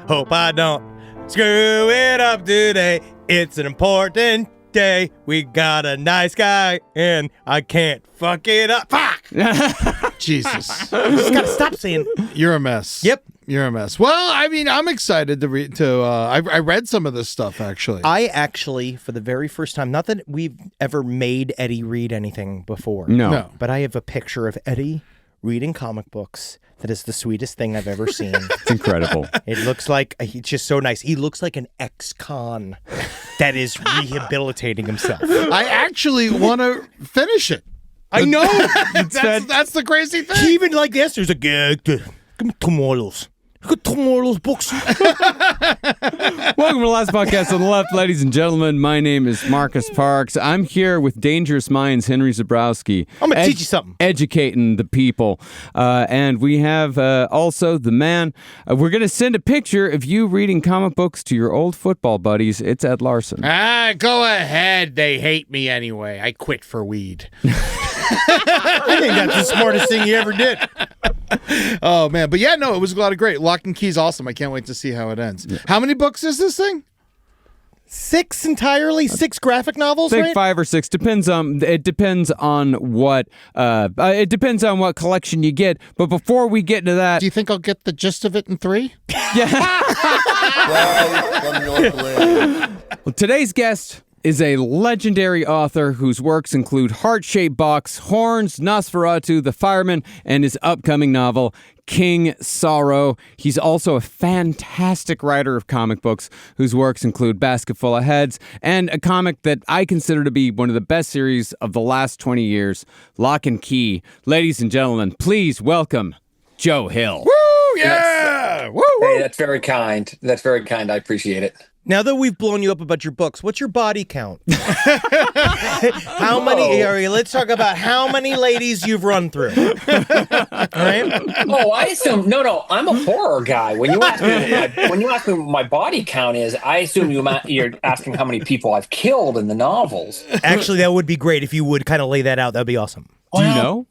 Hope I don't screw it up today. It's an important day. We got a nice guy, and I can't fuck it up. Fuck! Jesus. You just gotta stop saying. You're a mess. Yep. You're a mess. Well, I mean, I'm excited to read. I read some of this stuff actually. I actually, for the very first time, not that we've ever made Eddie read anything before. No. But I have a picture of Eddie reading comic books. That is the sweetest thing I've ever seen. It's incredible. It looks like he's just so nice. He looks like an ex-con that is rehabilitating himself. I actually want to finish it. I know. That's the crazy thing. He even like this. There's a gag. Give me tomatoes. I got tomatoes books. Welcome to the last podcast on the left, ladies and gentlemen. My name is Marcus Parks. I'm here with Dangerous Minds, Henry Zabrowski. I'm going to teach you something. Educating the people. And we have also the man. We're going to send a picture of you reading comic books to your old football buddies. It's Ed Larson. Go ahead. They hate me anyway. I quit for weed. I think that's the smartest thing you ever did. Oh, man. But yeah, no, it was a lot of great. Lock and Key's awesome. I can't wait to see how it ends. Yeah. How many books is this thing? 6 entirely? 6 graphic novels, I think right? 5 or 6. It depends on what collection you get. But before we get into that, do you think I'll get the gist of it in 3? Yeah. Well, today's guest is a legendary author whose works include Heart-Shaped Box, Horns, Nosferatu, The Fireman, and his upcoming novel, King Sorrow. He's also a fantastic writer of comic books whose works include Basket Full of Heads and a comic that I consider to be one of the best series of the last 20 years, Lock and Key. Ladies and gentlemen, please welcome Joe Hill. Woo! Yeah! Yes. Woo! Hey, that's very kind. That's very kind. I appreciate it. Now that we've blown you up about your books, what's your body count? How many? Let's talk about how many ladies you've run through. All right? Oh, I assume no. I'm a horror guy. When you ask me what my body count is, I assume you're asking how many people I've killed in the novels. Actually, that would be great if you would kind of lay that out. That'd be awesome. Do you know?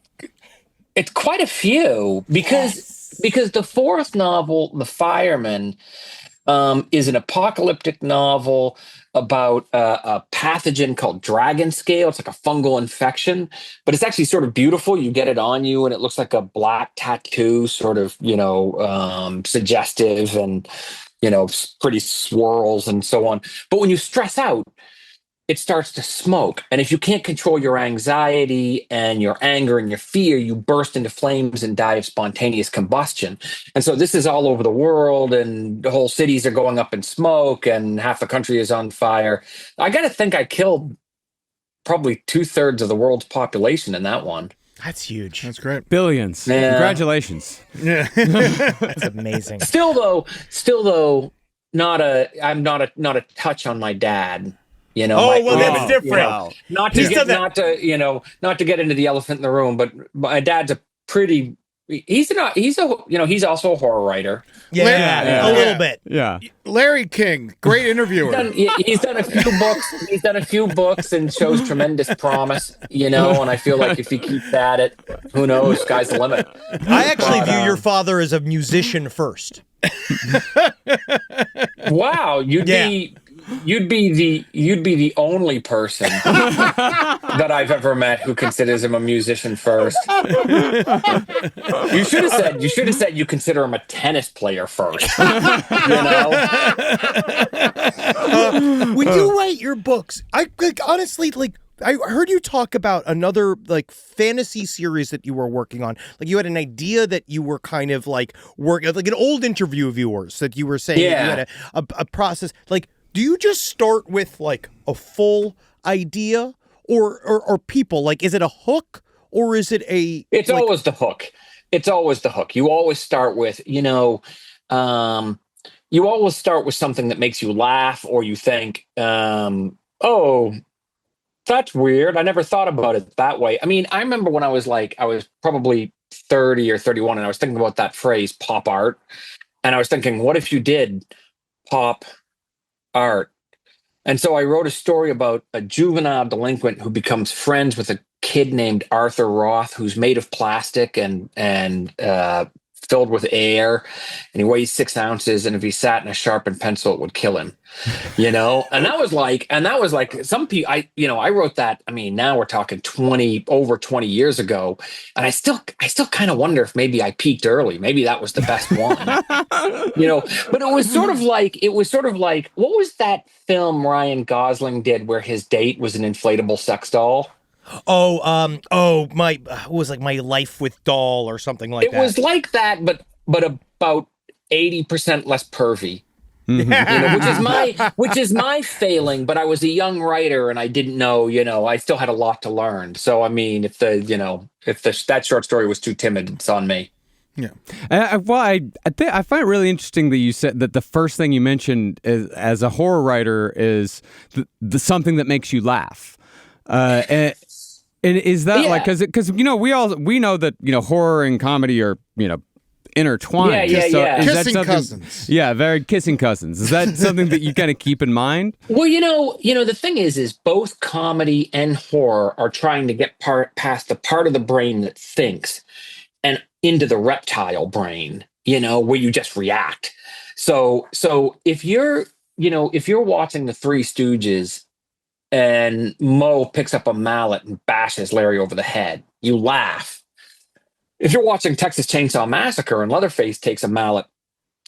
It's quite a few because the fourth novel, The Fireman, is an apocalyptic novel about a pathogen called dragon scale. It's like a fungal infection, but it's actually sort of beautiful. You get it on you and it looks like a black tattoo, sort of, suggestive and, pretty swirls and so on. But when you stress out, it starts to smoke. And if you can't control your anxiety and your anger and your fear, you burst into flames and die of spontaneous combustion. And so this is all over the world, and the whole cities are going up in smoke and half the country is on fire. I got to think I killed probably 2/3 of the world's population in that one. That's huge. That's great. Billions. Yeah. Congratulations. Yeah. That's amazing. Still though, not a touch on my dad. That's different. Not to get into the elephant in the room, but my dad's a pretty. He's also a horror writer. Yeah, a little bit. Yeah. Larry King, great interviewer. He's done a few books. He's done a few books and shows tremendous promise. And I feel like if he keeps at it, who knows? Sky's the limit. I actually view your father as a musician first. Wow, You'd be the only person that I've ever met who considers him a musician first. You should have said you consider him a tennis player first. When you write your books, I heard you talk about another fantasy series that you were working on. Like you had an idea that you were kind of like an old interview of yours that you were saying that you had a process. Do you just start with a full idea or people? Is it a hook or is it It's always the hook. It's always the hook. You always start with, you always start with something that makes you laugh or you think, oh, that's weird. I never thought about it that way. I mean, I remember when I was probably 30 or 31 and I was thinking about that phrase pop art. And I was thinking, what if you did pop art? And so I wrote a story about a juvenile delinquent who becomes friends with a kid named Arthur Roth, who's made of plastic and filled with air, and he weighs 6 ounces, and if he sat in a sharpened pencil, it would kill him. And that was like some people. I wrote that. I mean, now we're talking over 20 years ago, and I still kind of wonder if maybe I peaked early. Maybe that was the best one. But it was sort of like what was that film Ryan Gosling did where his date was an inflatable sex doll? My it was like My Life with Doll or something like that. It was like that, but about 80% less pervy. Which is my failing, but I was a young writer and I didn't know, I still had a lot to learn. So I mean, if that short story was too timid, it's on me. Yeah. I find it really interesting that you said that the first thing you mentioned as a horror writer is the something that makes you laugh. And is that like because we know that horror and comedy are intertwined. Yeah. Kissing cousins. Yeah, very kissing cousins. Is that something that you kind of keep in mind? Well, the thing is both comedy and horror are trying to get past the part of the brain that thinks and into the reptile brain, where you just react. So if you're watching The Three Stooges and Moe picks up a mallet and bashes Larry over the head, you laugh. If you're watching Texas Chainsaw Massacre and Leatherface takes a mallet,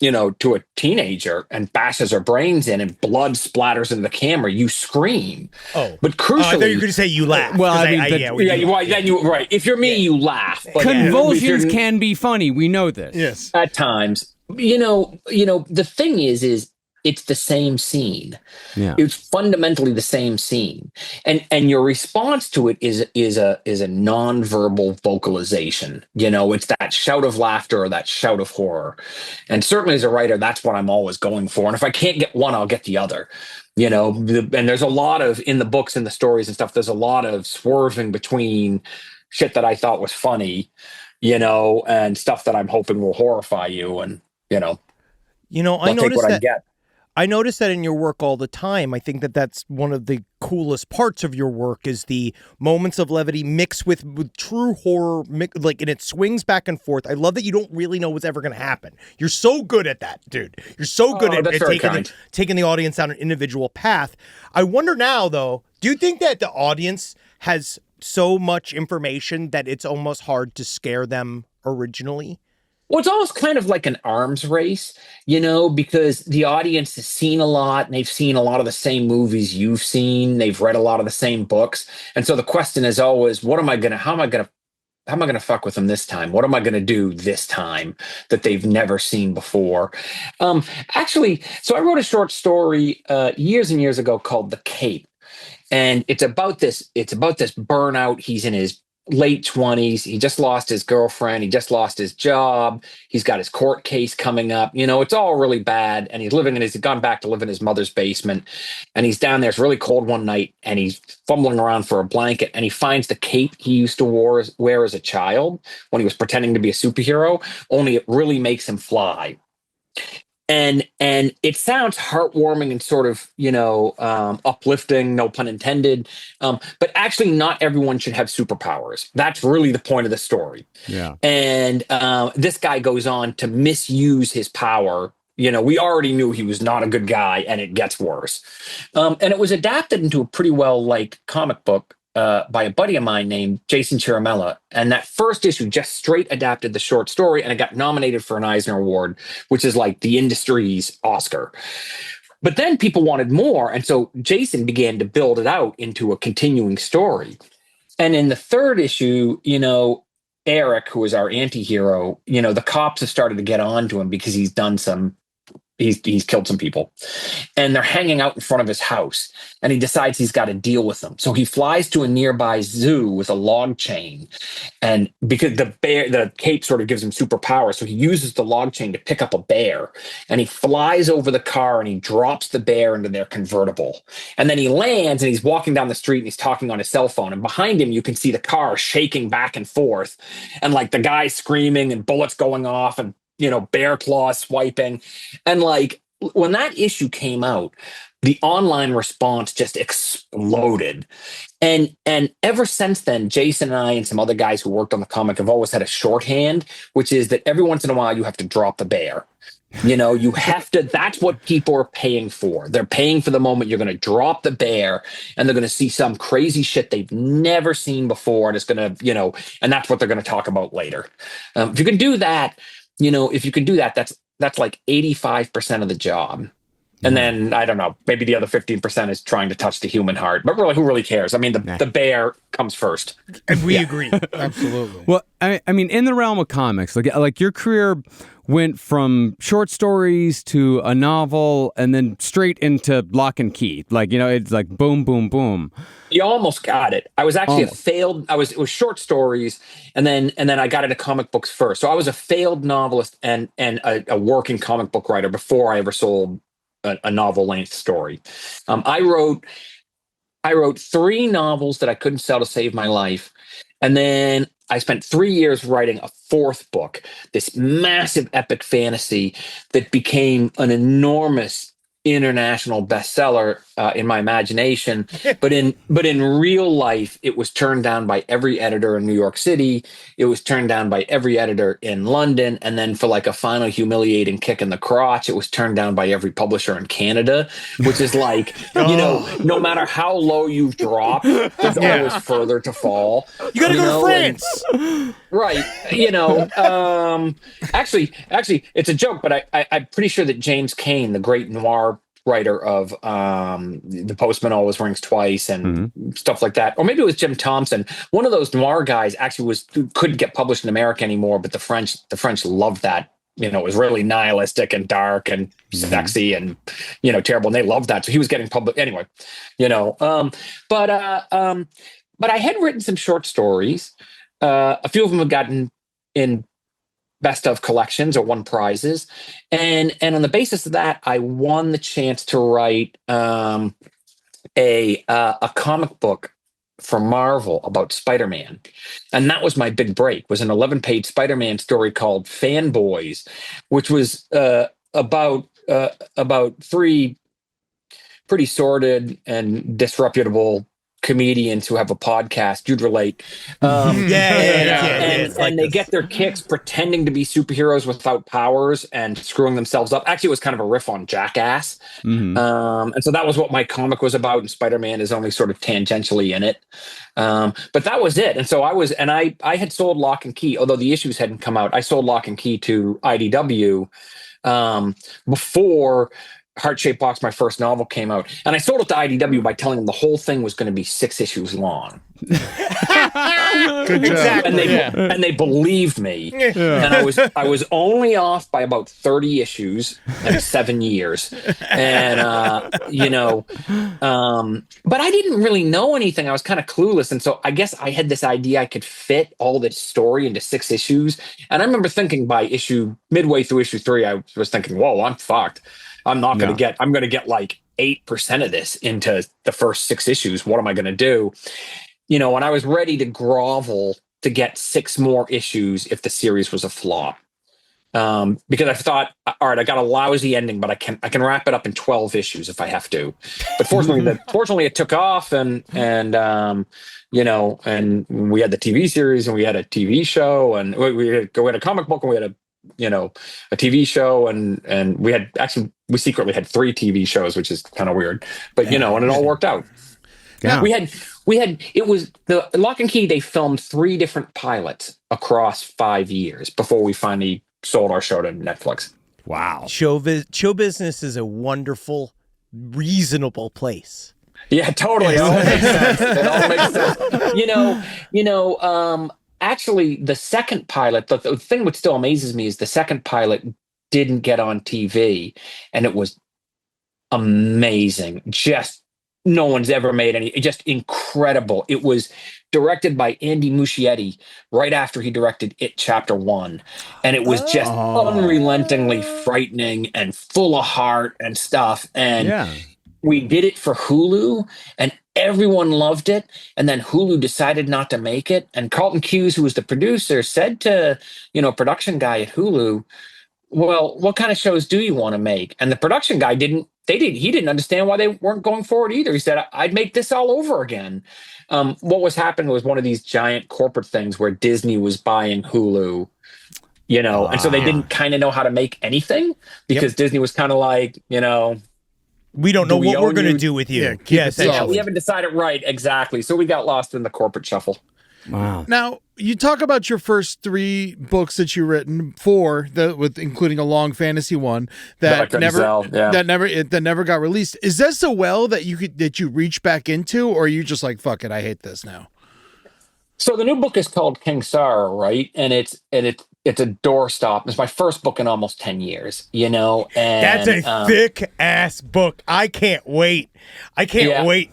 to a teenager and bashes her brains in and blood splatters into the camera, you scream. Oh, but crucially, I thought you were going to say you laugh. Well, right. If you're me, you laugh. But convulsions can be funny. We know this. Yes, at times. The thing is it's the same scene. Yeah. It's fundamentally the same scene. And your response to it is a nonverbal vocalization. It's that shout of laughter or that shout of horror. And certainly as a writer, that's what I'm always going for. And if I can't get one, I'll get the other. And there's a lot of, in the books and the stories and stuff, there's a lot of swerving between shit that I thought was funny, and stuff that I'm hoping will horrify you. And, I notice that in your work all the time. I think that that's one of the coolest parts of your work is the moments of levity mixed with true horror, and it swings back and forth. I love that you don't really know what's ever going to happen. You're so good at that, dude. You're so good at taking the audience down an individual path. I wonder now, though, do you think that the audience has so much information that it's almost hard to scare them originally? Well, it's almost kind of like an arms race, because the audience has seen a lot and they've seen a lot of the same movies you've seen. They've read a lot of the same books. And so the question is always, how am I going to fuck with them this time? What am I going to do this time that they've never seen before? Actually, so I wrote a short story years and years ago called The Cape. And it's about this burnout. He's in his late 20s. He just lost his girlfriend. He just lost his job. He's got his court case coming up. It's all really bad. And he's gone back to live in his mother's basement. And he's down there. It's really cold one night. And he's fumbling around for a blanket. And he finds the cape he used to wear as a child when he was pretending to be a superhero. Only it really makes him fly. And it sounds heartwarming and sort of, uplifting, no pun intended. But actually not everyone should have superpowers. That's really the point of the story. Yeah. And this guy goes on to misuse his power. We already knew he was not a good guy, and it gets worse. And it was adapted into a pretty well-liked comic book by a buddy of mine named Jason Chiramella. And that first issue just straight adapted the short story, and it got nominated for an Eisner Award, which is like the industry's Oscar. But then people wanted more. And so Jason began to build it out into a continuing story. And in the third issue, Eric, who is our anti-hero, the cops have started to get on to him because he's killed some people, and they're hanging out in front of his house, and he decides he's got to deal with them. So he flies to a nearby zoo with a log chain, and because the cape sort of gives him superpowers, so he uses the log chain to pick up a bear, and he flies over the car and he drops the bear into their convertible. And then he lands and he's walking down the street and he's talking on his cell phone, and behind him you can see the car shaking back and forth, and like the guy screaming and bullets going off and bear claws swiping. And like when that issue came out, the online response just exploded. And ever since then, Jason and I and some other guys who worked on the comic have always had a shorthand, which is that every once in a while you have to drop the bear. You have to, that's what people are paying for. They're paying for the moment you're going to drop the bear and they're going to see some crazy shit they've never seen before. And it's going to, and that's what they're going to talk about later. If you can do that, that's like 85% of the job. And then, I don't know, maybe the other 15% is trying to touch the human heart. But really, who really cares? I mean, the bear comes first. And we agree. Absolutely. Well, I mean, in the realm of comics, like your career went from short stories to a novel and then straight into Lock and Key. It's like boom, boom, boom. You almost got it. I was actually it was short stories, and then I got into comic books first. So I was a failed novelist and a working comic book writer before I ever sold a novel length story. I wrote 3 novels that I couldn't sell to save my life. And then I spent 3 years writing a 4th book, this massive epic fantasy that became an enormous international bestseller in my imagination. But in real life, it was turned down by every editor in New York City. It was turned down by every editor in London. And then for like a final humiliating kick in the crotch, it was turned down by every publisher in Canada, which is like, no matter how low you've dropped, there's always further to fall. You got to go to France. Right. Actually, it's a joke, but I'm pretty sure that James Cain, the great noir writer of The Postman Always Rings Twice and stuff like that, or maybe it was Jim Thompson, one of those noir guys actually couldn't get published in America anymore, but the French loved that. It was really nihilistic and dark and sexy and, terrible. And they loved that. So he was getting published anyway, but I had written some short stories. A few of them have gotten in best of collections or won prizes. And on the basis of that, I won the chance to write a comic book for Marvel about Spider-Man. And that was my big break, was an 11-page Spider-Man story called Fanboys, which was about 3 pretty sordid and disreputable comedians who have a podcast. You'd relate. And they get their kicks pretending to be superheroes without powers and screwing themselves up. Actually, it was kind of a riff on Jackass. And so that was what my comic was about, and Spider-Man is only sort of tangentially in it. But that was it. And so I had sold Lock and Key, although the issues hadn't come out. I sold Lock and Key to IDW before Heart-Shaped Box, my first novel, came out. And I sold it to IDW by telling them the whole thing was going to be 6 issues long. Good job. And they believed me. And I was only off by about 30 issues in 7 years. And but I didn't really know anything. I was kind of clueless. And so I guess I had this idea I could fit all this story into 6 issues. And I remember thinking by midway through issue 3, I was thinking, whoa, I'm fucked. I'm going to get like 8% of this into the first 6 issues. What am I going to do? And I was ready to grovel to get 6 more issues if the series was a flop. Because I thought, all right, I got a lousy ending, but I can wrap it up in 12 issues if I have to. But fortunately it took off and and we had the TV series and we had a TV show and we had a comic book and we had a TV show and we secretly had 3 TV shows, which is kind of weird, but and it all worked out. Yeah. It was the Lock and Key. They filmed 3 different pilots across 5 years before we finally sold our show to Netflix. Wow. Show business is a wonderful, reasonable place. Yeah, totally. It all makes sense. It all makes sense. Actually, the second pilot, the thing which still amazes me is the second pilot didn't get on TV, and it was amazing. Just no one's ever made any, just incredible. It was directed by Andy Muschietti right after he directed It Chapter 1. And it was just unrelentingly frightening and full of heart and stuff. And we did it for Hulu, and everyone loved it. And then Hulu decided not to make it. And Carlton Cuse, who was the producer, said to, production guy at Hulu, well, what kind of shows do you want to make? And the production guy didn't he didn't understand why they weren't going forward either. He said, I'd make this all over again. What was happening was one of these giant corporate things where Disney was buying Hulu, and so they didn't kind of know how to make anything because Disney was kind of like, we don't know Do we what we're own going to you? do with you. Yeah, keep it essentially. solid. we haven't decided right. Exactly. So we got lost in the corporate shuffle. Wow. Now, you talk about your first 3 books that you written, 4, with including a long fantasy one That I that couldn't never sell, yeah. that never got released. Is this a well that you reach back into, or are you just like, fuck it, I hate this now? So the new book is called King Sorrow, right? And it's a doorstop. It's my first book in almost 10 years, And That's a thick ass book. I can't wait. I can't wait.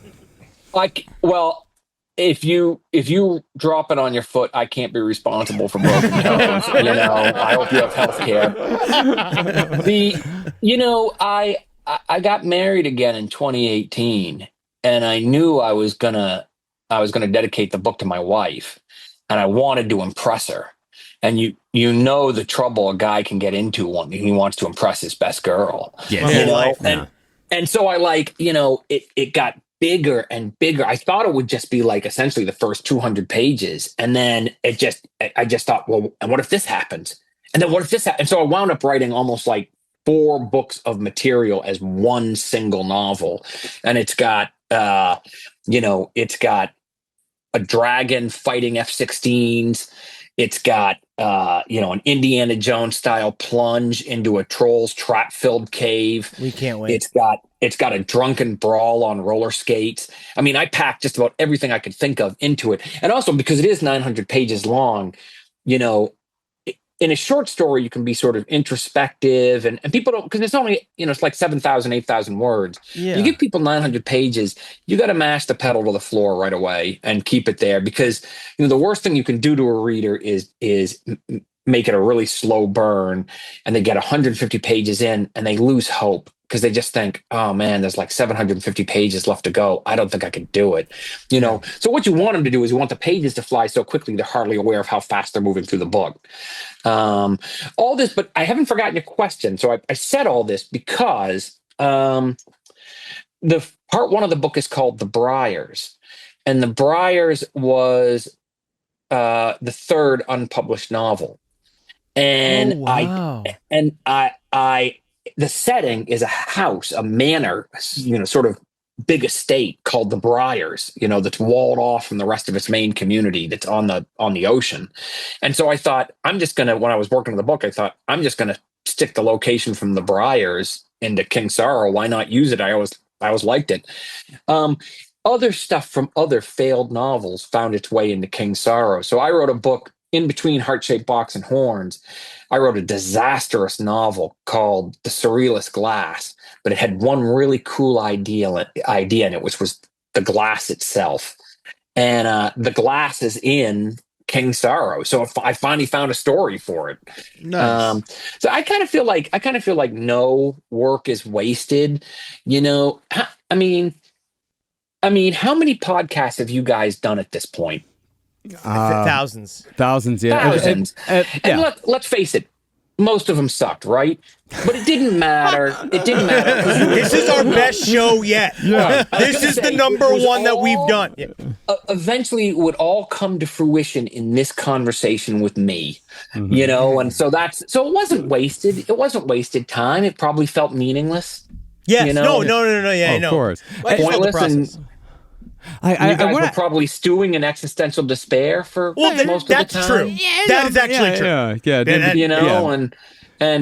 Well, if you drop it on your foot, I can't be responsible for broken bones. I hope you have health care. I got married again in 2018, and I knew I was gonna dedicate the book to my wife, and I wanted to impress her. And the trouble a guy can get into when he wants to impress his best girl. And so I it got bigger and bigger. I thought it would just be like essentially the first 200 pages. And then I just thought, well, and what if this happens? And then what if this happens? And so I wound up writing almost like 4 books of material as one single novel. And it's got, it's got a dragon fighting F-16s. It's got, an Indiana Jones style plunge into a troll's trap-filled cave. We can't wait. It's got a drunken brawl on roller skates. I mean, I packed just about everything I could think of into it. And also because it is 900 pages long, in a short story, you can be sort of introspective and people don't, because it's only, it's like 7,000, 8,000 words. Yeah. You give people 900 pages, you got to mash the pedal to the floor right away and keep it there because, the worst thing you can do to a reader is make it a really slow burn and they get 150 pages in and they lose hope because they just think, oh man, there's like 750 pages left to go. I don't think I can do it. So what you want them to do is you want the pages to fly so quickly they're hardly aware of how fast they're moving through the book. All this, but I haven't forgotten your question. So I said all this because the part 1 of the book is called The Briars. And The Briars was the 3rd unpublished novel. And I the setting is a house, a manor, sort of big estate called the Briars, that's walled off from the rest of its Maine community that's on the ocean. And so I thought, when I was working on the book, I thought, I'm just going to stick the location from the Briars into King Sorrow. Why not use it? I always liked it. Other stuff from other failed novels found its way into King Sorrow. So I wrote a book in between Heart-Shaped Box and Horns. I wrote a disastrous novel called The Surrealist Glass, but it had one really cool idea in it, which was the glass itself. And the glass is in King Sorrow. So I finally found a story for it. Nice. So I kind of feel like no work is wasted. I mean, how many podcasts have you guys done at this point? Thousands. Thousands, yeah. Thousands. And let's face it, most of them sucked, right? But it didn't matter. This is our best show yet. Yeah. This is the number 1 that we've done. Yeah. Eventually, it would all come to fruition in this conversation with me, and so it wasn't wasted. It wasn't wasted time. It probably felt meaningless. Yes. No. Yeah, I know. Of course. I just love the Pointless process. you guys were probably stewing in existential despair for most of the time. That's true. That is actually true.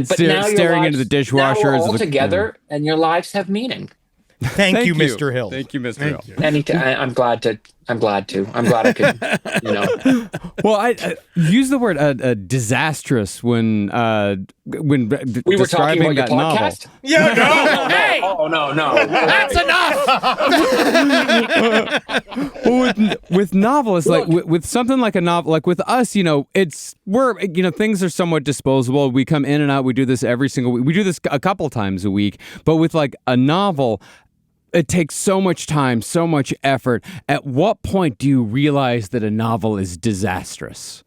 But now staring into the dishwasher now is we're all the- together, and your lives have meaning. Thank you, Mr. Hill. Thank you, Mr. Hill. Anytime, I'm glad to. I'm glad I could. Well, I use the word disastrous when We were talking describing about your that novel. podcast. Yeah, no. Hey! Oh no! That's enough. Well, with novels, like with something like a novel, like with us, things are somewhat disposable. We come in and out. We do this every single week. We do this a couple times a week. But with like a novel, it takes so much time, so much effort. At what point do you realize that a novel is disastrous?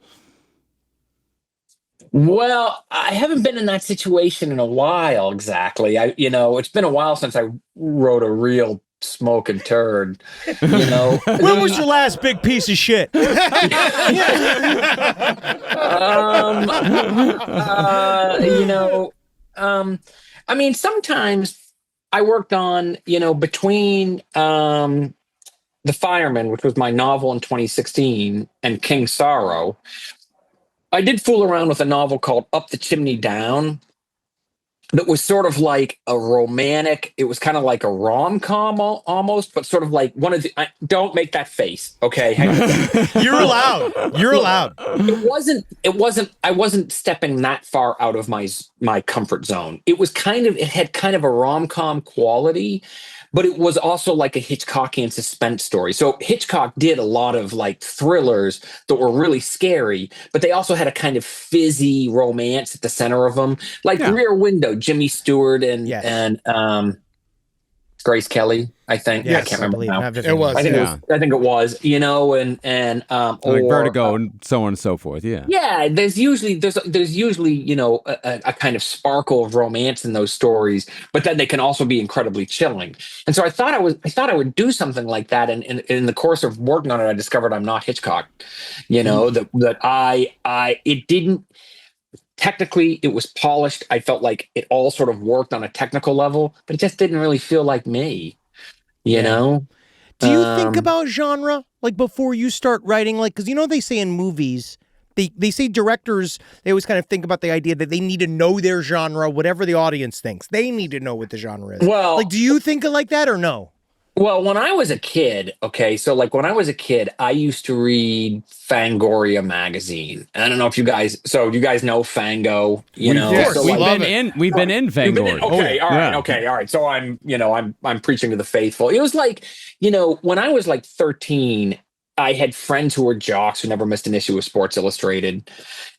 Well, I haven't been in that situation in a while exactly. It's been a while since I wrote a real smoking turd, you know. When was your last big piece of shit? Um, you know, I mean, sometimes I worked on, between The Fireman, which was my novel in 2016, and King Sorrow. I did fool around with a novel called Up the Chimney Down, that was sort of like a romantic. It was kind of like a rom-com almost, but sort of like one of the. Don't make that face, okay? Hang on a second. You're allowed. You're allowed. It wasn't. It wasn't. I wasn't stepping that far out of my comfort zone. It was kind of. It had kind of a rom-com quality, but it was also like a Hitchcockian suspense story. So Hitchcock did a lot of like thrillers that were really scary, but they also had a kind of fizzy romance at the center of them, like Rear Window, Jimmy Stewart and Yes. Grace Kelly. I think. Yes, I can't remember now. It was. I think it was. And like or, Vertigo and so on and so forth. Yeah. yeah, there's usually a kind of sparkle of romance in those stories, but then they can also be incredibly chilling. And so I thought I would do something like that. And in the course of working on it, I discovered I'm not Hitchcock. It didn't. Technically, it was polished. I felt like it all sort of worked on a technical level, but it just didn't really feel like me. You know. Do you think about genre like before you start writing? Like, because they say in movies, they say directors, they always kind of think about the idea that they need to know their genre, whatever the audience thinks. They need to know what the genre is. Well, like, do you think of like that or no? Well, when I was a kid, I used to read Fangoria magazine. I don't know if you guys know Fango, you know. Yes, So, we've love been it. in Fangoria. Okay, all right, Yeah. okay, all right. So I'm preaching to the faithful. It was like, when I was like 13, I had friends who were jocks who never missed an issue of Sports Illustrated,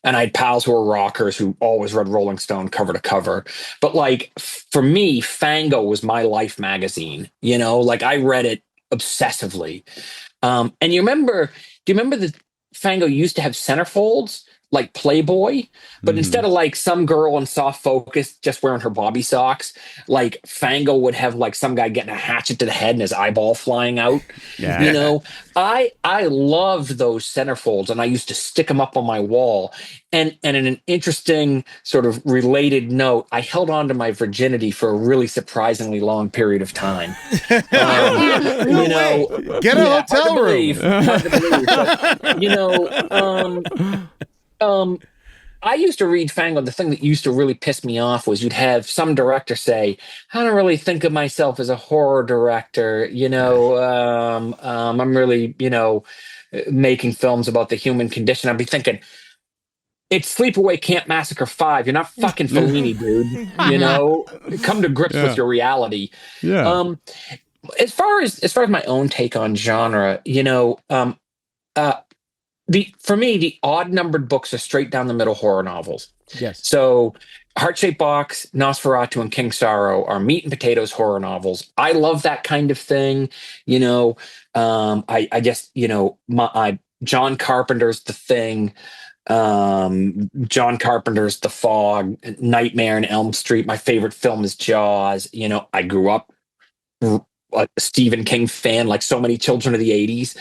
and I had pals who were rockers who always read Rolling Stone cover to cover. But like for me, Fango was my life magazine. Like I read it obsessively. And do you remember that Fango used to have centerfolds like Playboy, but instead of like some girl in soft focus just wearing her bobby socks, like Fango would have like some guy getting a hatchet to the head and his eyeball flying out. Yeah. I loved those centerfolds, and I used to stick them up on my wall. And in an interesting sort of related note, I held on to my virginity for a really surprisingly long period of time. Get a hotel room. Hard to believe, but, I used to read Fango. The thing that used to really piss me off was you'd have some director say, "I don't really think of myself as a horror director. I'm really, making films about the human condition." I'd be thinking, it's Sleepaway Camp Massacre 5. You're not fucking Fellini, dude. Come to grips with your reality. Yeah. As far as my own take on genre, for me, the odd numbered books are straight down the middle horror novels. Yes. So Heart-Shaped Box, Nosferatu, and King Sorrow are meat and potatoes horror novels. I love that kind of thing. I just, John Carpenter's The Thing, John Carpenter's The Fog, Nightmare on Elm Street. My favorite film is Jaws. I grew up a Stephen King fan, like so many children of the 80s.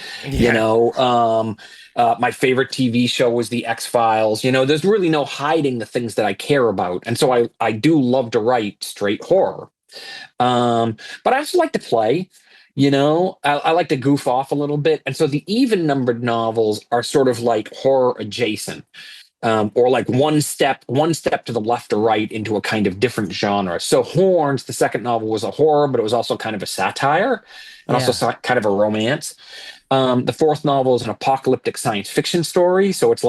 My favorite TV show was The X-Files. There's really no hiding the things that I care about. And so I do love to write straight horror. But I also like to play. I like to goof off a little bit. And so the even numbered novels are sort of like horror adjacent. Or like one step to the left or right into a kind of different genre. So Horns, the second novel, was a horror, but it was also kind of a satire and also kind of a romance. The fourth novel is an apocalyptic science fiction story. So it's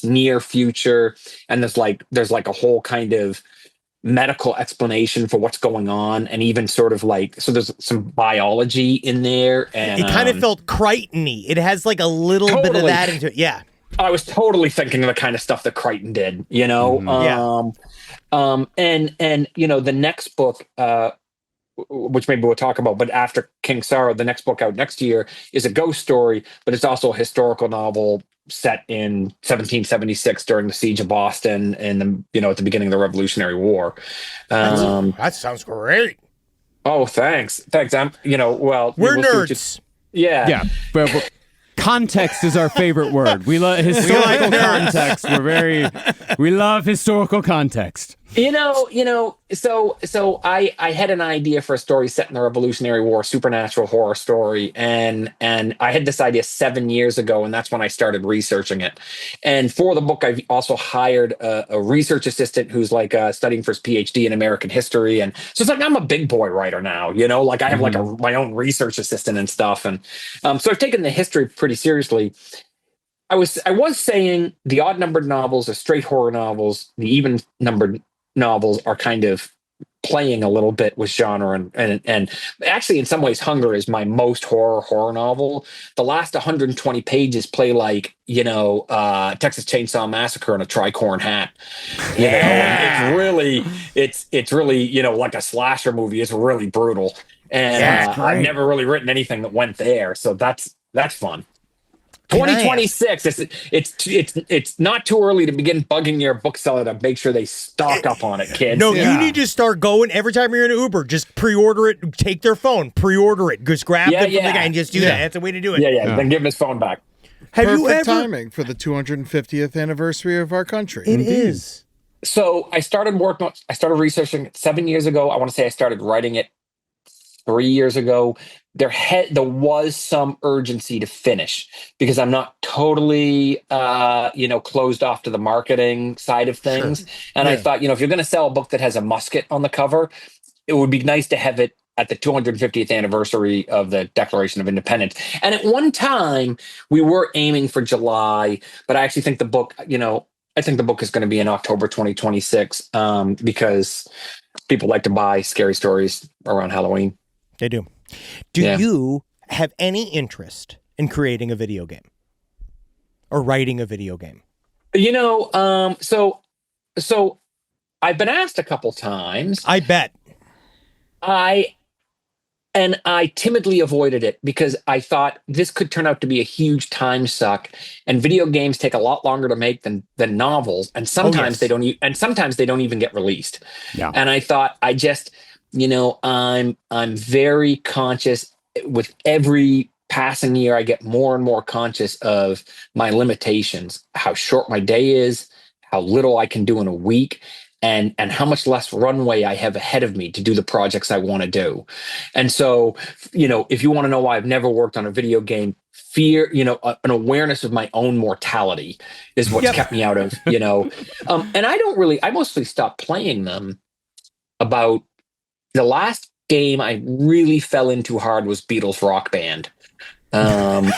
near future, and there's like a whole kind of medical explanation for what's going on, and even sort of so there's some biology in there. And it kind of felt Crichton-y. It has like a little bit of that into it. Yeah. I was totally thinking of the kind of stuff that Crichton did, Mm-hmm. And the next book, which maybe we'll talk about, but after King Sorrow, the next book out next year is a ghost story, but it's also a historical novel set in 1776 during the siege of Boston and at the beginning of the Revolutionary War. That sounds great. Oh, thanks. I'm, well, We're we'll see what nerds. Yeah, but context is our favorite word. We love historical context. We love historical context. So I had an idea for a story set in the Revolutionary War, supernatural horror story, and I had this idea 7 years ago, and that's when I started researching it. And for the book, I've also hired a research assistant who's like studying for his PhD in American history, and so it's like I'm a big boy writer now. Like I have like my own research assistant and stuff, and so I've taken the history pretty seriously. I was saying the odd numbered novels, the straight horror novels, the even numbered novels are kind of playing a little bit with genre and actually in some ways Hunger is my most horror novel. The last 120 pages play like Texas Chainsaw Massacre in a tricorn hat. It's really like a slasher movie. It's really brutal, and I've never really written anything that went there, so that's fun. 2026. It's not too early to begin bugging your bookseller to make sure they stock up on it, kids. No, you need to start going every time you're in an Uber. Just pre-order it. Take their phone. Pre-order it. Just grab them from the guy and just do that. That's the way to do it. Yeah. Then give him his phone back. Perfect timing for the 250th anniversary of our country. It is. So I started researching it 7 years ago. I want to say I started writing it 3 years ago. There was some urgency to finish because I'm not totally, closed off to the marketing side of things. Sure. And I thought, if you're going to sell a book that has a musket on the cover, it would be nice to have it at the 250th anniversary of the Declaration of Independence. And at one time we were aiming for July, but I actually think the book, is going to be in October 2026 because people like to buy scary stories around Halloween. They do. Do you have any interest in creating a video game or writing a video game? So I've been asked a couple times. I bet. I timidly avoided it because I thought this could turn out to be a huge time suck, and video games take a lot longer to make than novels, and sometimes they don't. And sometimes they don't even get released. Yeah. And I thought I'm very conscious. With every passing year, I get more and more conscious of my limitations, how short my day is, how little I can do in a week, and how much less runway I have ahead of me to do the projects I want to do. And so, if you want to know why I've never worked on a video game, fear, an awareness of my own mortality is what's kept me out of, and I mostly stopped playing them about the last game I really fell into hard was Beatles Rock Band. I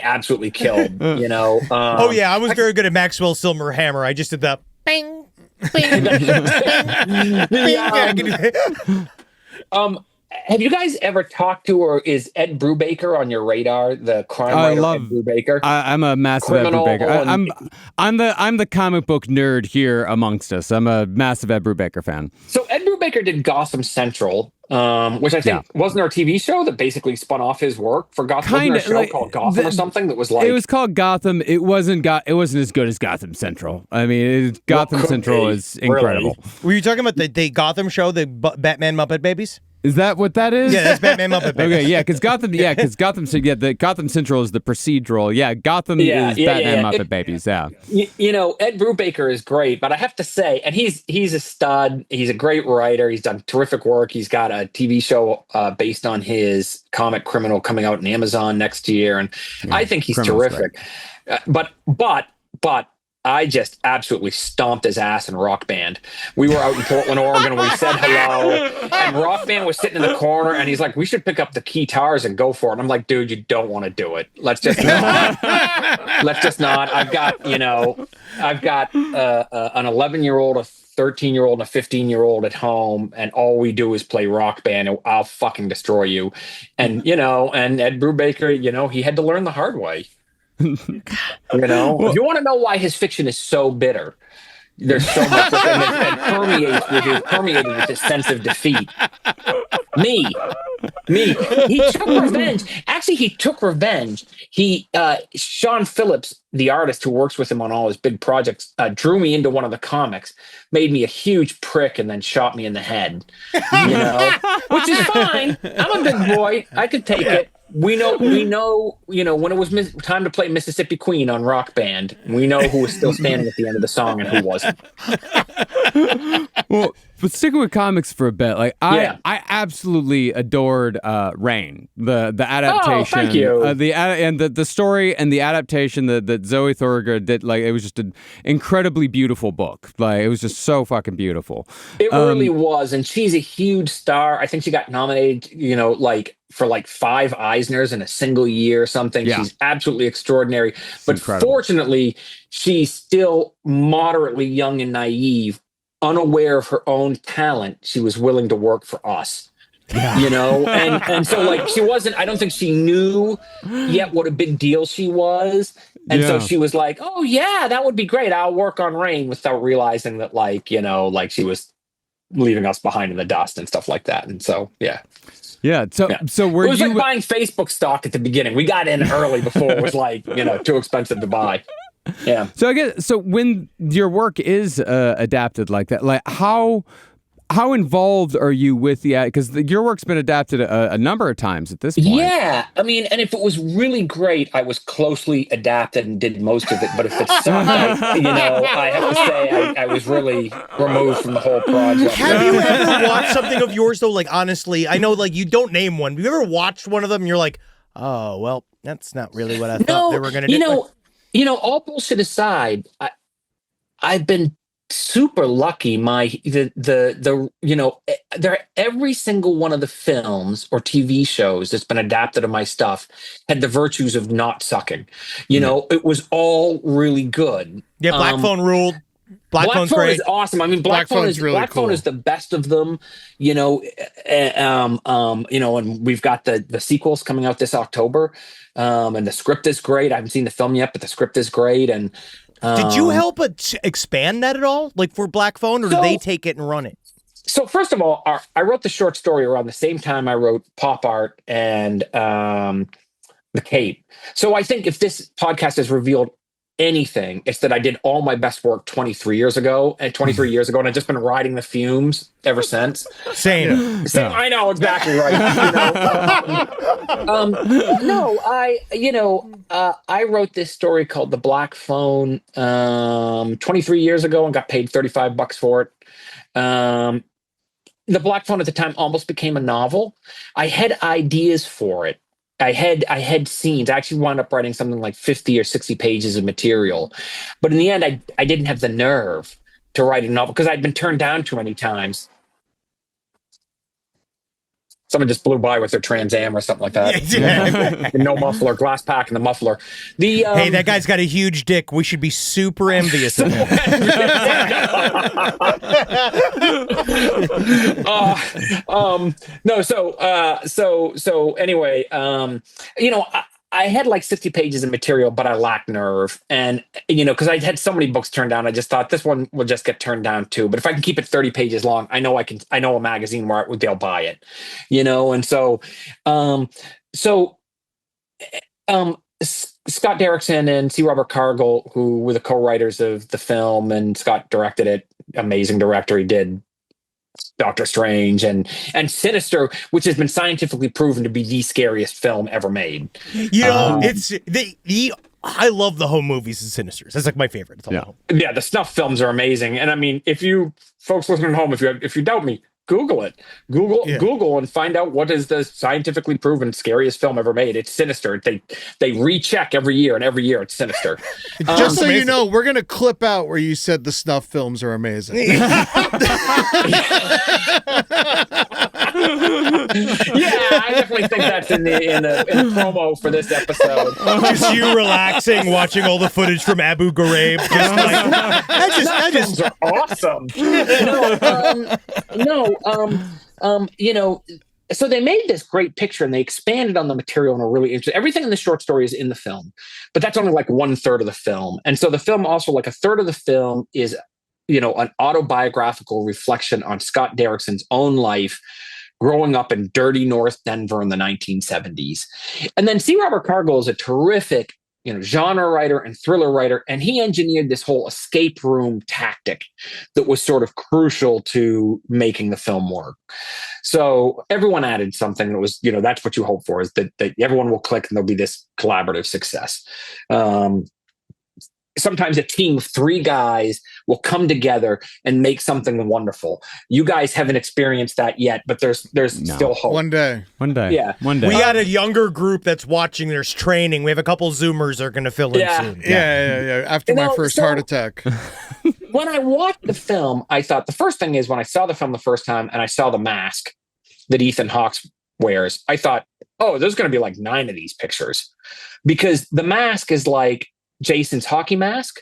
absolutely killed, I was very good at Maxwell Silverhammer. I just did the bing, bing, bing. Have you guys ever talked to, or is Ed Brubaker on your radar? The crime writer Ed Brubaker. I'm a massive Ed Brubaker. I'm the comic book nerd here amongst us. I'm a massive Ed Brubaker fan. So Ed Brubaker did Gotham Central, which I think wasn't there a TV show that basically spun off his work for Gotham? Wasn't there a show called Gotham or something that was like? It was called Gotham. It wasn't as good as Gotham Central. I mean, Gotham Central is incredible. Really? Were you talking about the Gotham show, the Batman Muppet Babies? Is that what that is? Yeah, that's Batman Muppet Babies. Okay, yeah, because Gotham the Gotham Central is the procedural. Yeah, Gotham is Batman Muppet Babies. Yeah. Ed Brubaker is great, but I have to say, and he's a stud. He's a great writer. He's done terrific work. He's got a TV show based on his comic Criminal coming out in Amazon next year, and I think he's terrific. But I just absolutely stomped his ass in Rock Band. We were out in Portland, Oregon. We said hello, and Rock Band was sitting in the corner, and he's like, "We should pick up the guitars and go for it." And I'm like, "Dude, you don't want to do it. Let's just not. Let's just not." I've got an 11-year-old, a 13-year-old, and a 15-year-old at home, and all we do is play Rock Band, and I'll fucking destroy you. And and Ed Brubaker, he had to learn the hard way. If you want to know why his fiction is so bitter, there's so much within it that permeated with his sense of defeat. Me, Me. He took revenge. Actually, he took revenge. Sean Phillips, the artist who works with him on all his big projects, drew me into one of the comics, made me a huge prick, and then shot me in the head. Which is fine. I'm a big boy. I could take it. We know, when it was time to play Mississippi Queen on Rock Band, we know who was still standing at the end of the song and who wasn't. Well, but sticking with comics for a bit, like I absolutely adored Rain, the adaptation. Oh, thank you. And the story and the adaptation that Zoe Thorogood did, like it was just an incredibly beautiful book. Like it was just so fucking beautiful. It really was, and she's a huge star. I think she got nominated, for 5 Eisners in a single year or something. Yeah. She's absolutely extraordinary. But incredible. Fortunately, she's still moderately young and naive, unaware of her own talent. She was willing to work for us. Yeah. And so she wasn't, I don't think she knew yet what a big deal she was. And so she was like, oh yeah, that would be great. I'll work on Rain, without realizing that she was leaving us behind in the dust and stuff like that. And so, yeah. Yeah. So were it was you like buying Facebook stock at the beginning. We got in early before it was too expensive to buy. Yeah. So I guess when your work is adapted like that, like how involved are you with because your work's been adapted a number of times at this point. Yeah. I mean, and if it was really great, I was closely adapted and did most of it. But if it sucked, I have to say I was really removed from the whole project. Have you ever watched something of yours, though? Like, honestly, I know, you don't name one. Have you ever watched one of them and you're like, oh, well, that's not really what I thought they were going to do? All bullshit aside, I've been super lucky. Every single one of the films or TV shows that's been adapted of my stuff had the virtues of not sucking. It was all really good. Yeah, Black Phone ruled. Black Phone's great. Is awesome. I mean, Black Phone is really cool. Phone is the best of them. And we've got the sequels coming out this October. And the script is great. I haven't seen the film yet, but the script is great. And did you help expand that at all, for Black Phone, or did they take it and run it? So first of all, I wrote the short story around the same time I wrote Pop Art and The Cape. So I think if this podcast has revealed anything, it's that I did all my best work 23 years ago, and I've just been riding the fumes ever since. Same. I know, exactly right. I wrote this story called The Black Phone 23 years ago and got paid $35 for it. The Black Phone at the time almost became a novel. I had ideas for it. I had scenes. I actually wound up writing something like 50 or 60 pages of material. But in the end, I didn't have the nerve to write a novel because I'd been turned down too many times. Someone just blew by with their Trans Am or something like that. No muffler, glass pack in the muffler. Hey, that guy's got a huge dick. We should be super envious of him. So anyway, I had 60 pages of material, but I lacked nerve. And, because I had so many books turned down, I just thought this one will just get turned down too. But if I can keep it 30 pages long, I know a magazine where they'll buy it, and so, Scott Derrickson and C. Robert Cargill, who were the co-writers of the film, and Scott directed it, amazing director. He did Doctor Strange and Sinister, which has been scientifically proven to be the scariest film ever made. I love the home movies of Sinisters. That's my favorite. It's all yeah, the snuff films are amazing. And I mean, if you folks listening at home, if you doubt me, Google it. Google and find out what is the scientifically proven scariest film ever made. It's Sinister. They recheck every year, and every year it's Sinister. Just so you know, we're gonna clip out where you said the snuff films are amazing. I definitely think that's in the promo for this episode. Just you relaxing, watching all the footage from Abu Ghraib. That just are awesome. So they made this great picture and they expanded on the material in a really interesting. Everything in the short story is in the film, but that's only 1/3 of the film. And so the film also, 1/3 of the film is, an autobiographical reflection on Scott Derrickson's own life, growing up in dirty North Denver in the 1970s. And then C. Robert Cargill is a terrific, genre writer and thriller writer, and he engineered this whole escape room tactic that was sort of crucial to making the film work. So everyone added something that was, that's what you hope for, is that everyone will click and there'll be this collaborative success. Sometimes a team of 3 guys will come together and make something wonderful. You guys haven't experienced that yet, but there's still hope. One day. Yeah. One day. We got a younger group that's watching. There's training. We have a couple Zoomers that are going to fill in soon. Yeah. After my first heart attack. When I watched the film, I thought the first thing is when I saw the film the first time and I saw the mask that Ethan Hawke wears, I thought, oh, there's going to be like 9 of these pictures, because the mask is like Jason's hockey mask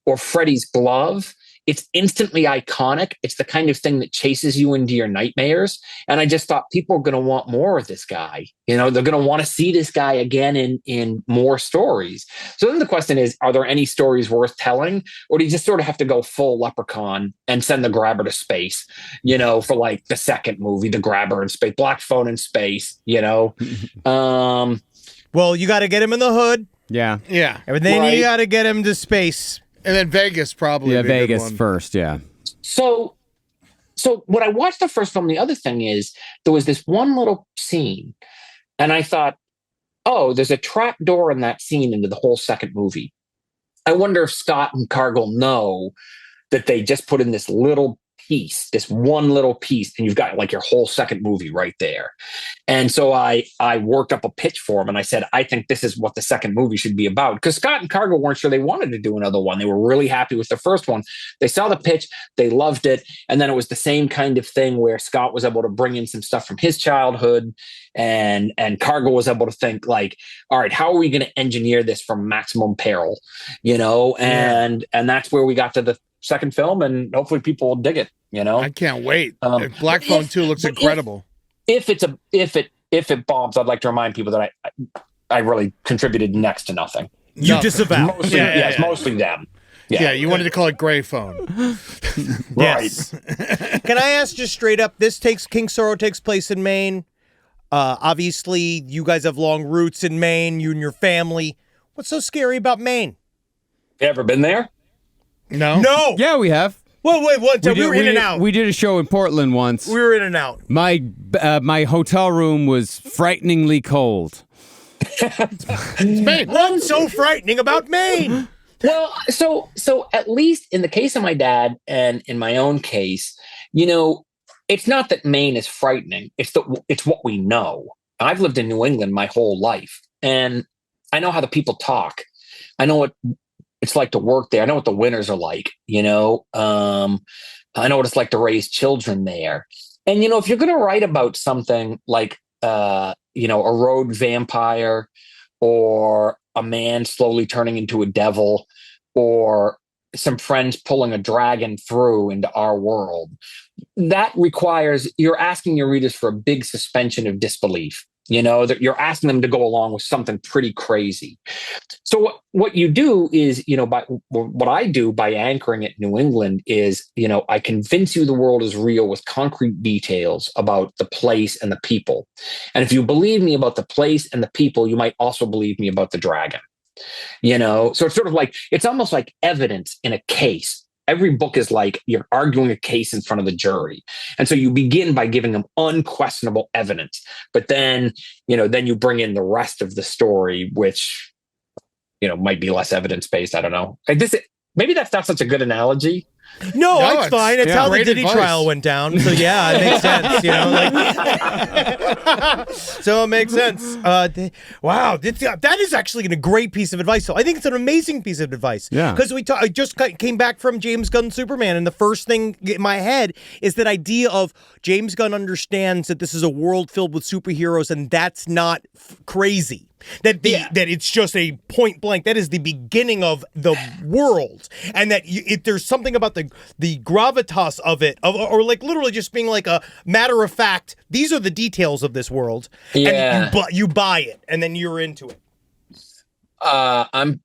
or Freddy's glove. It's instantly iconic. It's the kind of thing that chases you into your nightmares. And I just thought people are going to want more of this guy. They're going to want to see this guy again in more stories. So then the question is, are there any stories worth telling? Or do you just sort of have to go full Leprechaun and send the Grabber to space, for like the second movie, the Grabber in space, Black Phone in space, Well, you got to get him in the hood. Yeah. And then you got to get him to space. And then Vegas probably. Yeah, Vegas first, yeah. So when I watched the first film, the other thing is there was this one little scene, and I thought, oh, there's a trap door in that scene into the whole second movie. I wonder if Scott and Cargill know that they just put in this little piece, this one little piece, and you've got like your whole second movie right there. And so I worked up a pitch for him, and I said, I think this is what the second movie should be about. Because Scott and Cargill weren't sure they wanted to do another one. They were really happy with the first one. They saw the pitch, they loved it. And then it was the same kind of thing where Scott was able to bring in some stuff from his childhood, and Cargill was able to think like, all right, how are we going to engineer this from maximum peril? And that's where we got to the second film, and hopefully people will dig it. I can't wait. Black Phone 2 looks incredible. If it bombs, I'd like to remind people that I really contributed next to nothing. You disavow. Mostly, it's mostly them. Yeah, you wanted to call it Gray Phone. Yes. Can I ask just straight up? King Sorrow takes place in Maine. Obviously, you guys have long roots in Maine. You and your family. What's so scary about Maine? You ever been there? No. Yeah, we have. Well, wait, one time. We were in and out. We did a show in Portland once. We were in and out. My hotel room was frighteningly cold. Maine. What's so frightening about Maine? Well, so at least in the case of my dad and in my own case, it's not that Maine is frightening. It's what we know. I've lived in New England my whole life, and I know how the people talk. I know what it's like to work there. I know what the winters are like, I know what it's like to raise children there. And, if you're going to write about something like, a road vampire, or a man slowly turning into a devil, or some friends pulling a dragon through into our world, that requires, you're asking your readers for a big suspension of disbelief. That you're asking them to go along with something pretty crazy. So what you do is, what I do by anchoring it in New England is, I convince you the world is real with concrete details about the place and the people. And if you believe me about the place and the people, you might also believe me about the dragon. So it's sort of like, it's almost like evidence in a case. Every book is like you're arguing a case in front of the jury. And so you begin by giving them unquestionable evidence. But then you bring in the rest of the story, which, might be less evidence-based. I don't know. Maybe that's not such a good analogy. No, it's fine. It's how the Diddy trial went down. So yeah, it makes sense. So it makes sense. Wow, that is actually a great piece of advice. So I think it's an amazing piece of advice. Yeah, because I just came back from James Gunn's Superman, and the first thing in my head is that idea of James Gunn understands that this is a world filled with superheroes, and that's not crazy. That it's just a point blank. That is the beginning of the world, and that there's something about the gravitas of it, or like literally just being like a matter of fact. These are the details of this world, and you buy it, and then you're into it. I'm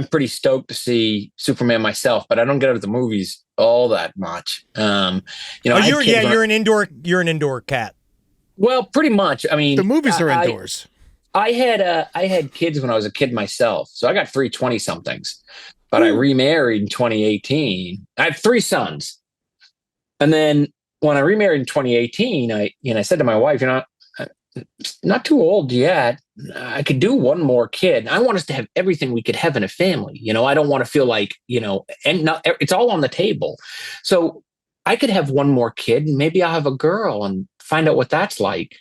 pretty stoked to see Superman myself, but I don't get out of the movies all that much. You're an indoor cat. Well, pretty much. I mean, The movies are indoors. I had kids when I was a kid myself, so I got 3 somethings. But I remarried in 2018. I have 3 sons, and then when I remarried in 2018, I said to my wife, not too old yet. I could do one more kid. I want us to have everything we could have in a family. I don't want to feel like, and not, it's all on the table. So I could have one more kid and maybe I'll have a girl and find out what that's like.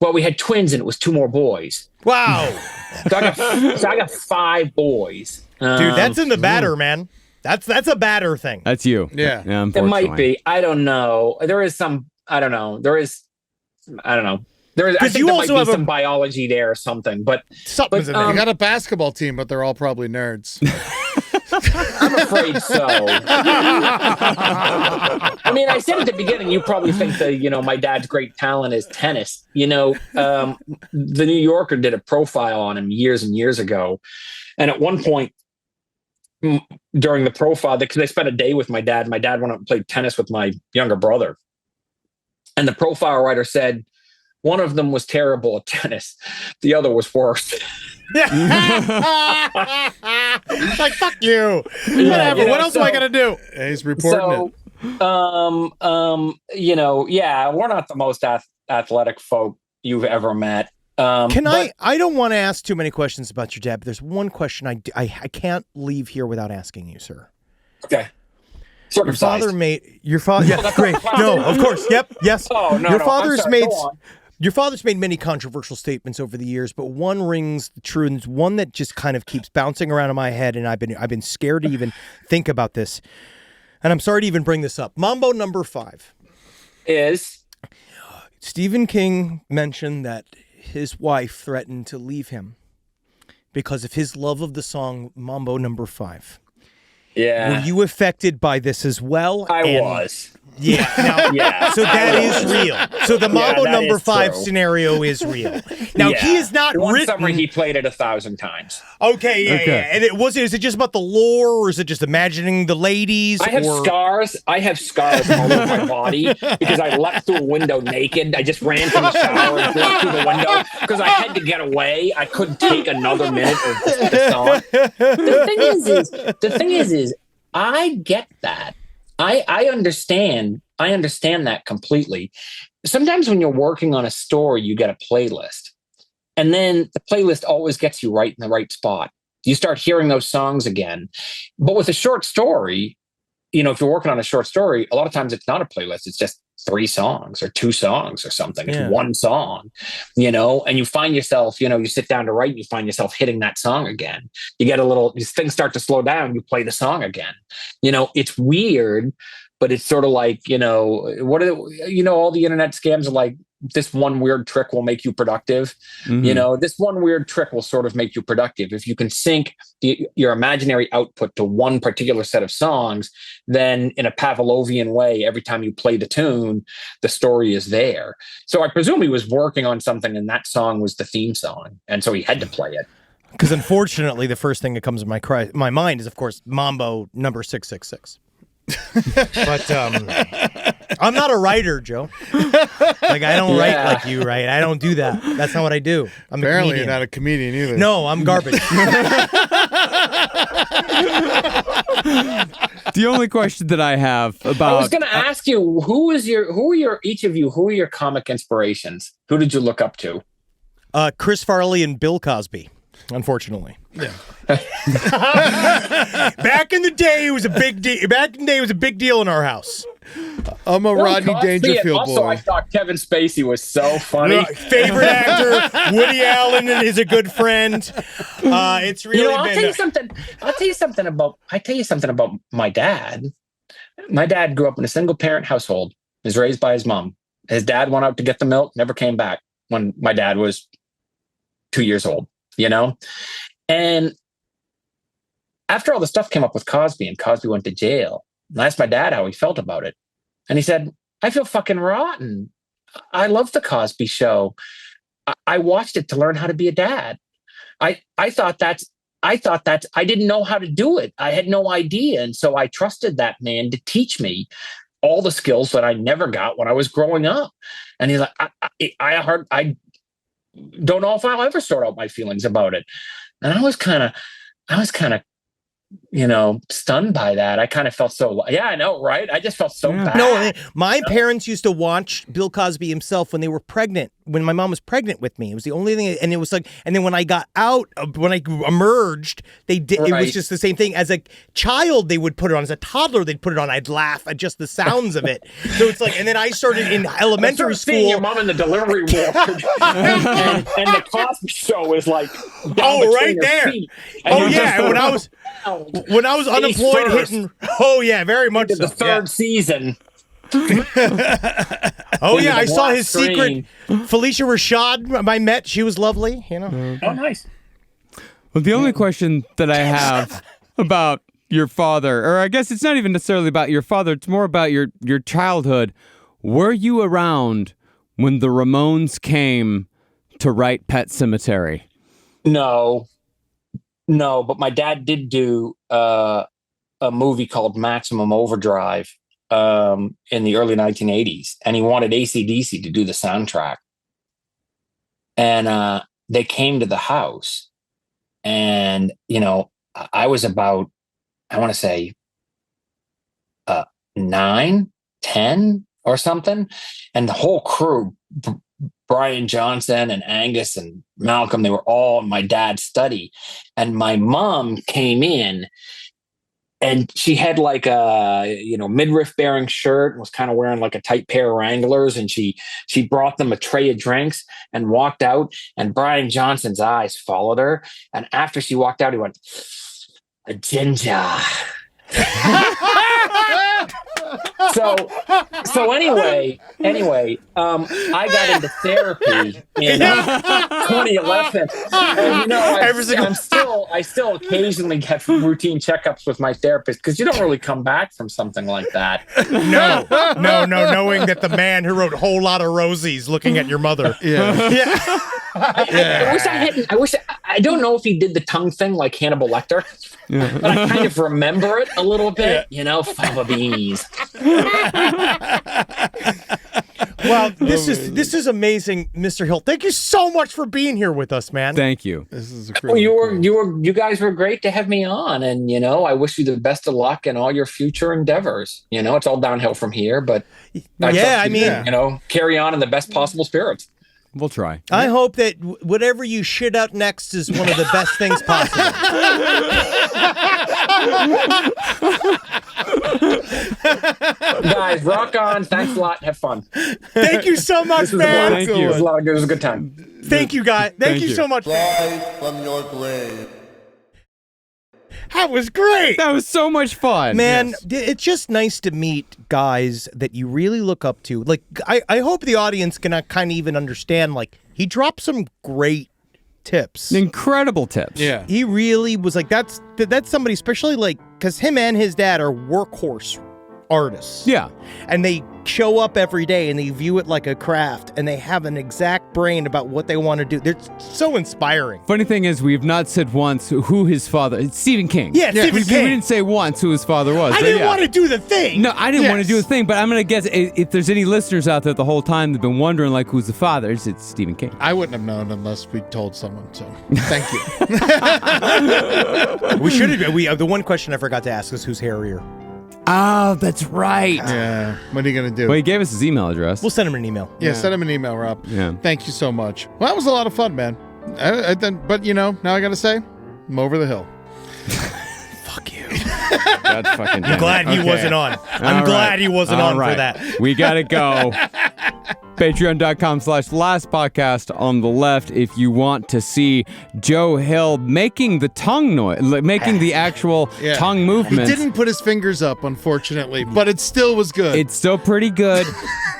Well, we had twins and it was 2 more boys. Wow. So I got 5 boys. Dude, that's in the batter, man. That's a batter thing. That's you. Yeah. It Unfortunately. might be. I don't know. There is some, I don't know. I don't know. I think you there also might have be some biology there or something, but Something's in there. You got a basketball team, but they're all probably nerds. I'm afraid so. I mean, I said at the beginning, you probably think that, my dad's great talent is tennis. The New Yorker did a profile on him years and years ago. And at one point during the profile, because I spent a day with my dad went out and played tennis with my younger brother. And the profile writer said, one of them was terrible at tennis. The other was worse. It's like, fuck you. Whatever. What else am I going to do? He's reporting it. We're not the most athletic folk you've ever met. I don't want to ask too many questions about your dad, but there's one question I can't leave here without asking you, sir. Okay. Your father made your father. Yeah, great. No, of course. Yep. Yes. Oh no. Your no, father's I'm sorry. made. Go on. Your father's made many controversial statements over the years, but one rings true, and one that just kind of keeps bouncing around in my head, and I've been scared to even think about this. And I'm sorry to even bring this up. Mambo number 5 is Stephen King mentioned that his wife threatened to leave him because of his love of the song Mambo number 5. Yeah. Were you affected by this as well? I was. Yeah. Now, Yeah. So that is real. So the Mambo that number is 5 true. scenario is real. Now he is not One written. summer he played it 1,000 times. Okay, yeah. And is it just about the lore, or is it just imagining the ladies? I have scars. I have scars all over my body because I leapt through a window naked. I just ran from the shower and leapt through the window because I had to get away. I couldn't take another minute of the song. The thing is, I get that. I understand. I understand that completely. Sometimes when you're working on a story, you get a playlist. And then the playlist always gets you right in the right spot. You start hearing those songs again. But with a short story, if you're working on a short story, a lot of times it's not a playlist. It's just 3 songs or 2 songs or something. It's one song, and you find yourself, you sit down to write and you find yourself hitting that song again. You get things start to slow down. You play the song again. It's weird, but it's sort of like, all the internet scams are like, this one weird trick will make you productive. Mm-hmm. This one weird trick will sort of make you productive. If you can sync your imaginary output to one particular set of songs, then in a Pavlovian way, every time you play the tune, the story is there. So I presume he was working on something and that song was the theme song. And so he had to play it. Because unfortunately, the first thing that comes to my mind is, of course, Mambo number 666. But I'm not a writer, Joe. Like, I don't write like you write. I don't do that. That's not what I do. I'm Apparently, a comedian. you're not a comedian either. No, I'm garbage. The only question that I have about I was going to ask you, who are your comic inspirations? Who did you look up to? Chris Farley and Bill Cosby, unfortunately. Yeah. Back in the day, it was a big deal. In our house. I'm a Rodney Dangerfield also, boy. I thought Kevin Spacey was so funny. Favorite actor, Woody Allen is a good friend. It's really I'll tell you something about my dad. My dad grew up in a single parent household. He was raised by his mom. His dad went out to get the milk, never came back when my dad was 2 years old, And after all the stuff came up with Cosby and Cosby went to jail, and I asked my dad how he felt about it. And he said, I feel fucking rotten. I love the Cosby Show. I watched it to learn how to be a dad. I thought I didn't know how to do it. I had no idea. And so I trusted that man to teach me all the skills that I never got when I was growing up. And he's like, I don't know if I'll ever sort out my feelings about it. And I was kind of, stunned by that. I kind of felt I know, right? I just felt so bad. No, my parents used to watch Bill Cosby himself when they were pregnant, when my mom was pregnant with me. It was the only thing, and it was like, and then when I got out, when I emerged, they did, it was just the same thing. As a child, they would put it on. As a toddler, they'd put it on. I'd laugh at just the sounds of it. So it's like, and then I started in elementary school. Seeing your mom in the delivery ward, and the Cosby Show is like, right there. When I was unemployed, hitting. Oh yeah, very much. The third season. Oh yeah, I saw his secret. Felicia Rashad, I met. She was lovely. Oh, nice. Well, the only question that I have about your father, or I guess it's not even necessarily about your father, it's more about your childhood. Were you around when the Ramones came to write Pet Sematary? No, but my dad did do a movie called Maximum Overdrive in the early 1980s, and he wanted AC/DC to do the soundtrack. And they came to the house, and I was about, I want to say 9, 10 or something, and the whole crew, Brian Johnson and Angus and Malcolm, they were all in my dad's study. And my mom came in, and she had like a, midriff bearing shirt, and was kind of wearing like a tight pair of Wranglers. And she brought them a tray of drinks and walked out, and Brian Johnson's eyes followed her. And after she walked out, he went, "A ginger." So anyway, I got into therapy in 2011, and I still occasionally get routine checkups with my therapist, because you don't really come back from something like that. No, knowing that the man who wrote Whole Lot of Rosies looking at your mother. Yeah. I don't know if he did the tongue thing like Hannibal Lecter, but I kind of remember it a little bit, fava beans. Well, this is amazing, Mr. Hill. Thank you so much for being here with us, man. Thank you. This is you guys were great to have me on, and I wish you the best of luck in all your future endeavors. It's all downhill from here, but carry on in the best possible spirits. We'll try. I hope that whatever you shit out next is one of the best things possible. Guys, rock on. Thanks a lot. Have fun. Thank you so much, man. Thank you. It was a good time. Thank you, guys. Thank you so much. Rise from your grave. That was great. That was so much fun. Man, it's just nice to meet guys that you really look up to. Like, I hope the audience can kind of even understand, like, he dropped some great tips. Incredible tips. Yeah. He really was like, that's somebody, especially like, because him and his dad are workhorse artists. Yeah. And they show up every day and they view it like a craft, and they have an exact brain about what they want to do. They're so inspiring. Funny thing is, we have not said once who his father. It's Stephen King. Yeah, Stephen King. We didn't say once who his father was. I didn't want to do the thing. No, I didn't want to do a thing, but I'm going to guess if there's any listeners out there the whole time that've been wondering, like, who's the father, it's Stephen King. I wouldn't have known unless we told someone, so thank you. We should have. The one question I forgot to ask is who's hairier. Oh, that's right. Yeah. What are you going to do? Well, he gave us his email address. We'll send him an email. Yeah, send him an email, Rob. Yeah. Thank you so much. Well, that was a lot of fun, man. But now I got to say, I'm over the hill. Fuck you. God fucking damn I'm glad he wasn't on. I'm glad he wasn't on for that. We got to go. Patreon.com/lastpodcast on the left if you want to see Joe Hill making the tongue noise, making the actual tongue movement. He didn't put his fingers up, unfortunately, but it still was good. It's still pretty good.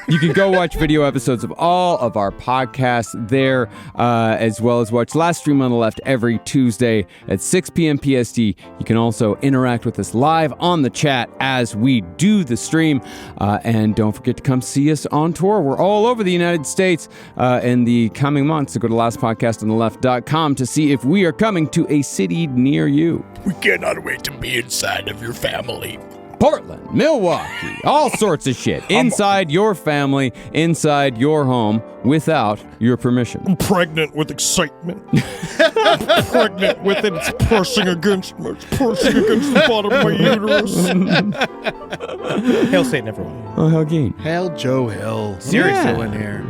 You can go watch video episodes of all of our podcasts there, as well as watch Last Stream on the Left every Tuesday at 6 p.m. PST. You can also interact with us live on the chat as we do the stream. And don't forget to come see us on tour. We're all over the United States in the coming months. So go to lastpodcastontheleft.com to see if we are coming to a city near you. We cannot wait to be inside of your family. Portland, Milwaukee, all sorts of shit. Inside your family, inside your home, without your permission. I'm pregnant with excitement. I'm pregnant with it. It's pushing against me. It's pushing against the bottom of my uterus. Hail Satan, everyone. Oh, Hagin. Hail Joe Hill. Seriously. Still in here.